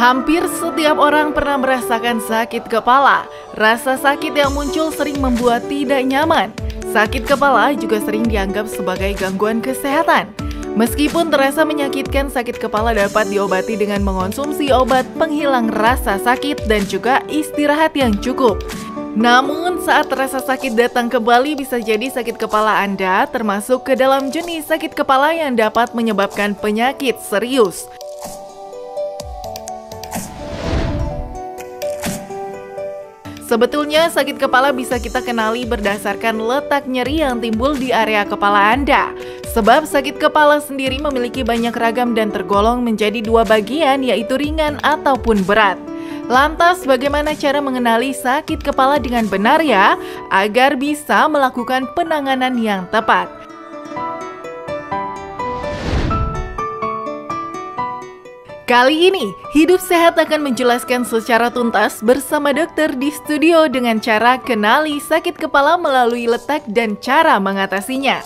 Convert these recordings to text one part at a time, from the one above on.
Hampir setiap orang pernah merasakan sakit kepala. Rasa sakit yang muncul sering membuat tidak nyaman. Sakit kepala juga sering dianggap sebagai gangguan kesehatan. Meskipun terasa menyakitkan, sakit kepala dapat diobati dengan mengonsumsi obat penghilang rasa sakit dan juga istirahat yang cukup. Namun saat rasa sakit datang kembali, bisa jadi sakit kepala Anda termasuk ke dalam jenis sakit kepala yang dapat menyebabkan penyakit serius. Sebetulnya sakit kepala bisa kita kenali berdasarkan letak nyeri yang timbul di area kepala Anda. Sebab sakit kepala sendiri memiliki banyak ragam dan tergolong menjadi dua bagian, yaitu ringan ataupun berat. Lantas bagaimana cara mengenali sakit kepala dengan benar ya, agar bisa melakukan penanganan yang tepat? Kali ini, Hidup Sehat akan menjelaskan secara tuntas bersama dokter di studio dengan cara kenali sakit kepala melalui letak dan cara mengatasinya.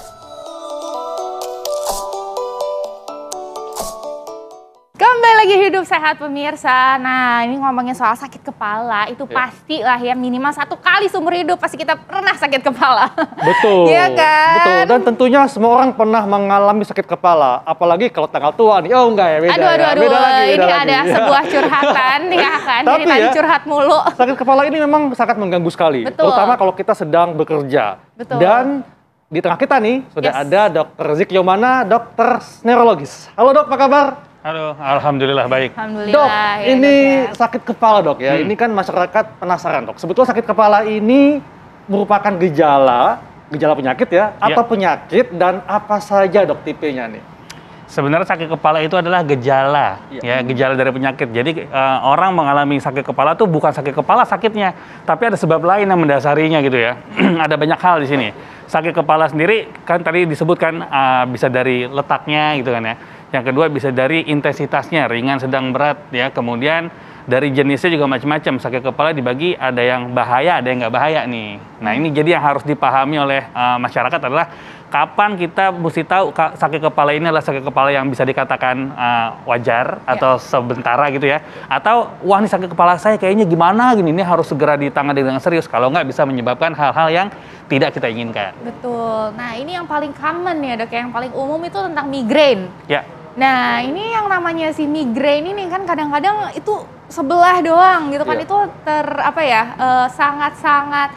Kembali lagi Hidup Sehat pemirsa. Nah, ini ngomongin soal sakit kepala, itu pastilah ya minimal 1 kali seumur hidup pasti kita pernah sakit kepala. Betul. Iya kan? Betul. Dan tentunya semua orang pernah mengalami sakit kepala, apalagi kalau tanggal tua nih. Oh enggak ya, beda. Aduh, beda lagi, ini lagi. ada sebuah curhatan ya kan. Tapi Jadi tadi curhat mulu. Sakit kepala ini memang sangat mengganggu sekali. Betul. Terutama kalau kita sedang bekerja. Betul. Dan di tengah kita nih sudah ada Dr. Zik Yomana, dokter neurologis. Halo dok, apa kabar? Halo, alhamdulillah baik. Alhamdulillah. Dok, ya, ini dok, ya. sakit kepala dok ya. Ini kan masyarakat penasaran dok. Sebetulnya sakit kepala ini merupakan gejala penyakit ya, atau penyakit, dan apa saja dok tipenya nih? Sebenarnya sakit kepala itu adalah gejala, ya gejala dari penyakit. Jadi orang mengalami sakit kepala tuh bukan sakit kepala sakitnya, tapi ada sebab lain yang mendasarinya gitu ya. Ada banyak hal di sini. Sakit kepala sendiri kan tadi disebutkan bisa dari letaknya gitu kan ya. Yang kedua bisa dari intensitasnya, ringan, sedang, berat ya. Kemudian dari jenisnya juga macam-macam. Sakit kepala dibagi ada yang bahaya, ada yang nggak bahaya nih. Nah ini jadi yang harus dipahami oleh masyarakat adalah kapan kita mesti tahu sakit kepala ini adalah sakit kepala yang bisa dikatakan wajar atau sementara gitu ya. Atau wah ini sakit kepala saya kayaknya gimana gini, ini harus segera ditangani dengan serius. Kalau nggak bisa menyebabkan hal-hal yang tidak kita inginkan. Betul. Nah ini yang paling common ya dok, yang paling umum itu tentang migrain. Ya. Nah ini yang namanya si migrain ini kan kadang-kadang itu sebelah doang gitu kan, itu sangat-sangat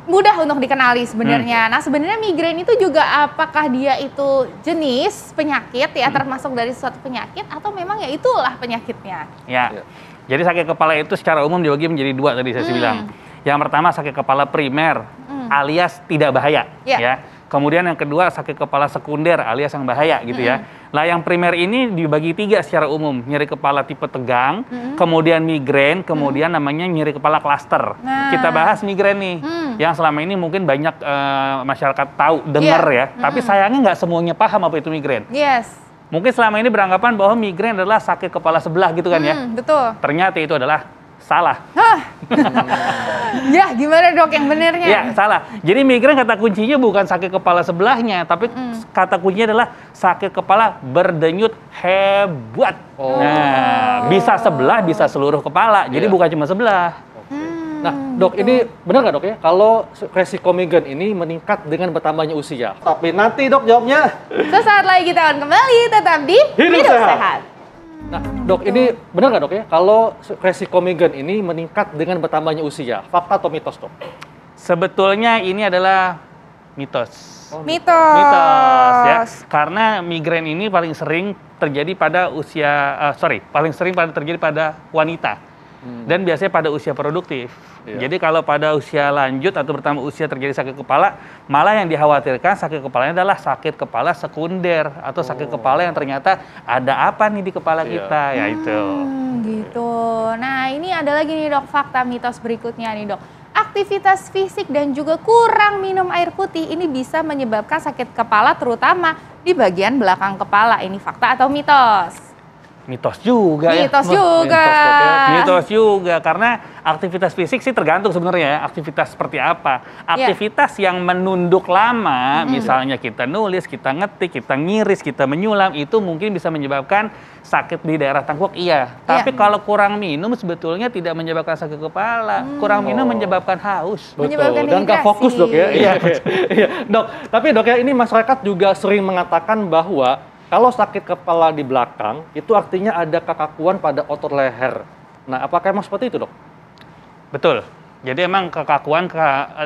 mudah untuk dikenali sebenarnya. Nah sebenarnya migrain itu juga apakah dia itu jenis penyakit ya, termasuk dari suatu penyakit, atau memang ya itulah penyakitnya? Ya. Jadi sakit kepala itu secara umum dibagi menjadi dua tadi saya bilang. Yang pertama sakit kepala primer alias tidak bahaya ya. Kemudian yang kedua sakit kepala sekunder alias yang bahaya gitu ya. Lah yang primer ini dibagi 3 secara umum. Nyeri kepala tipe tegang, kemudian migrain, kemudian namanya nyeri kepala klaster. Kita bahas migrain nih. Yang selama ini mungkin banyak masyarakat tahu, dengar ya. Tapi sayangnya nggak semuanya paham apa itu migrain. Mungkin selama ini beranggapan bahwa migrain adalah sakit kepala sebelah gitu kan ya. Betul. Ternyata itu adalah salah. Ya, gimana dok yang benernya? Ya, salah. Jadi migrain kata kuncinya bukan sakit kepala sebelahnya, tapi kata kuncinya adalah sakit kepala berdenyut hebat. Nah, bisa sebelah, bisa seluruh kepala. Jadi bukan cuma sebelah. Nah, dok, ini benar nggak dok ya? Kalau resiko migrain ini meningkat dengan bertambahnya usia? Tapi nanti dok jawabnya. Sesaat lagi kita akan kembali, tetap di Hidup Sehat. Nah, dok, ini benar nggak dok ya? Kalau resiko migrain ini meningkat dengan bertambahnya usia, fakta atau mitos dok? Sebetulnya ini adalah mitos. Mitos ya. Karena migrain ini paling sering terjadi pada terjadi pada wanita. Dan biasanya pada usia produktif. Jadi kalau pada usia lanjut atau bertambah usia terjadi sakit kepala, malah yang dikhawatirkan sakit kepalanya adalah sakit kepala sekunder atau sakit kepala yang ternyata ada apa nih di kepala kita, yaitu. Gitu. Nah ini ada lagi nih dok, fakta mitos berikutnya nih dok. Aktivitas fisik dan juga kurang minum air putih ini bisa menyebabkan sakit kepala, terutama di bagian belakang kepala. Ini fakta atau mitos? Mitos juga ya. Mitos juga. Mitos juga, karena aktivitas fisik sih tergantung sebenarnya ya, aktivitas seperti apa. Aktivitas yang menunduk lama, misalnya kita nulis, kita ngetik, kita ngiris, kita menyulam, itu mungkin bisa menyebabkan sakit di daerah tengkuk, iya. Tapi kalau kurang minum sebetulnya tidak menyebabkan sakit kepala. Kurang minum menyebabkan haus. Menyebabkan Dan nggak fokus dok ya. dehidrasi. Iya, dok. Tapi dok ya, ini masyarakat juga sering mengatakan bahwa kalau sakit kepala di belakang, itu artinya ada kekakuan pada otot leher. Nah, apakah emang seperti itu, dok? Betul. Jadi emang kekakuan ke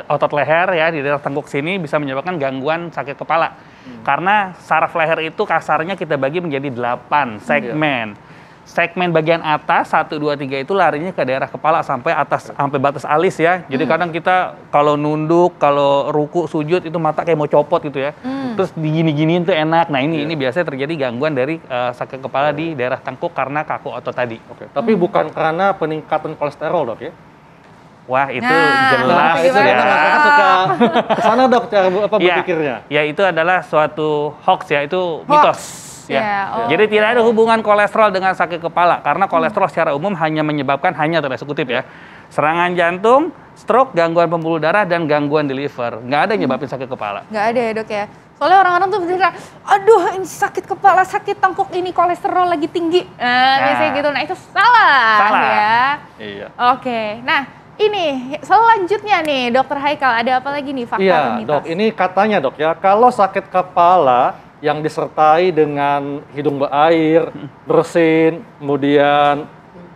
otot leher ya di daerah tengkuk sini bisa menyebabkan gangguan sakit kepala. Karena saraf leher itu kasarnya kita bagi menjadi 8 segmen. Segmen bagian atas 1, 2, 3 itu larinya ke daerah kepala sampai atas, sampai batas alis ya. Jadi kadang kita kalau nunduk, kalau ruku, sujud itu mata kayak mau copot gitu ya. Terus digini-giniin tuh enak. Nah ini biasanya terjadi gangguan dari sakit kepala di daerah tengkuk karena kaku otot tadi. Oke. Tapi bukan karena peningkatan kolesterol dok ya? Wah itu Nah, jelas itu gimana? ya. masyarakat suka kesana dok cara berpikirnya. Ya itu adalah suatu hoax ya, itu mitos. Ya. Ya, Jadi tidak ada hubungan kolesterol dengan sakit kepala karena kolesterol secara umum hanya menyebabkan tanda kutip ya, serangan jantung, stroke, gangguan pembuluh darah dan gangguan di liver. Nggak ada yang nyebabin sakit kepala. Nggak ada ya dok ya. Soalnya orang-orang tuh berkira, aduh ini sakit kepala, sakit tengkuk ini kolesterol lagi tinggi. Biasanya gitu. Nah itu salah. Salah. Ya. Iya. Oke. Nah ini selanjutnya nih Dokter Haikal, ada apa lagi nih fakta atau Iya mitos? dok, ini katanya dok ya, kalau sakit kepala yang disertai dengan hidung berair, bersin, kemudian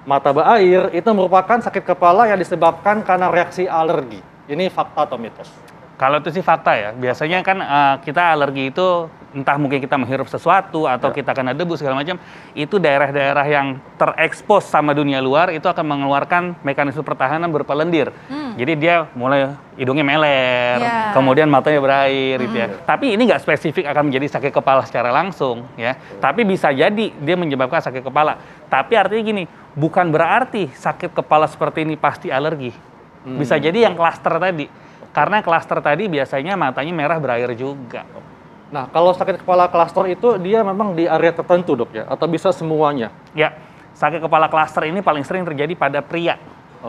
mata berair, itu merupakan sakit kepala yang disebabkan karena reaksi alergi. Ini fakta atau mitos? Kalau itu sih fakta ya. Biasanya kan kita alergi itu entah mungkin kita menghirup sesuatu atau kita kena debu segala macam, itu daerah-daerah yang terekspos sama dunia luar itu akan mengeluarkan mekanisme pertahanan berupa lendir. Jadi dia mulai hidungnya meler, kemudian matanya berair gitu ya. Tapi ini nggak spesifik akan menjadi sakit kepala secara langsung ya. Tapi bisa jadi dia menyebabkan sakit kepala. Tapi artinya gini, bukan berarti sakit kepala seperti ini pasti alergi. Bisa jadi yang klaster tadi. Karena klaster tadi biasanya matanya merah berair juga. Nah, kalau sakit kepala klaster itu dia memang di area tertentu dok ya? Atau bisa semuanya? Ya, sakit kepala klaster ini paling sering terjadi pada pria.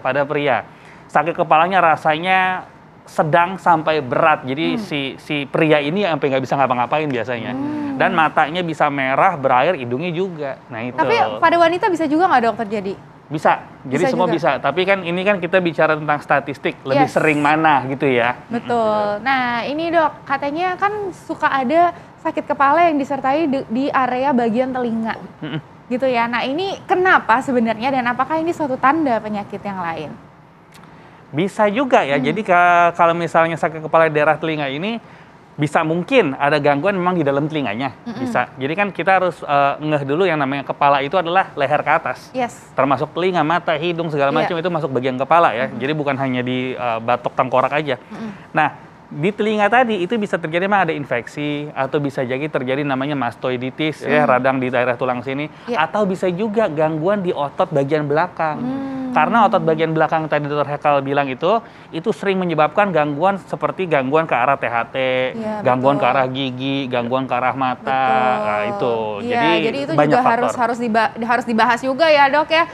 Pada pria. Sakit kepalanya rasanya sedang sampai berat. Jadi si pria ini sampai nggak bisa ngapa-ngapain biasanya. Dan matanya bisa merah, berair, hidungnya juga. Nah itu. Tapi pada wanita bisa juga nggak dok terjadi? Bisa, jadi Bisa semua juga. bisa. Tapi kan ini kan kita bicara tentang statistik, lebih Yes. sering mana gitu ya. Betul. Nah ini dok, katanya kan suka ada sakit kepala yang disertai di area bagian telinga. Gitu ya. Nah ini kenapa sebenarnya dan apakah ini suatu tanda penyakit yang lain? Bisa juga ya, jadi kalau misalnya sakit kepala di daerah telinga ini, bisa mungkin ada gangguan memang di dalam telinganya, bisa. Jadi kan kita harus ngeh dulu yang namanya kepala itu adalah leher ke atas. Yes. Termasuk telinga, mata, hidung, segala macam itu masuk bagian kepala ya. Jadi bukan hanya di batok tengkorak aja. Nah, di telinga tadi itu bisa terjadi memang ada infeksi atau bisa jadi terjadi namanya mastoiditis ya, radang di daerah tulang sini, atau bisa juga gangguan di otot bagian belakang. Karena otot bagian belakang tadi Dr. Haikal bilang itu sering menyebabkan gangguan seperti gangguan ke arah THT, gangguan ke arah gigi, gangguan ke arah mata. Nah, itu. Iya, jadi itu banyak juga faktor. harus dibahas juga ya, Dok ya.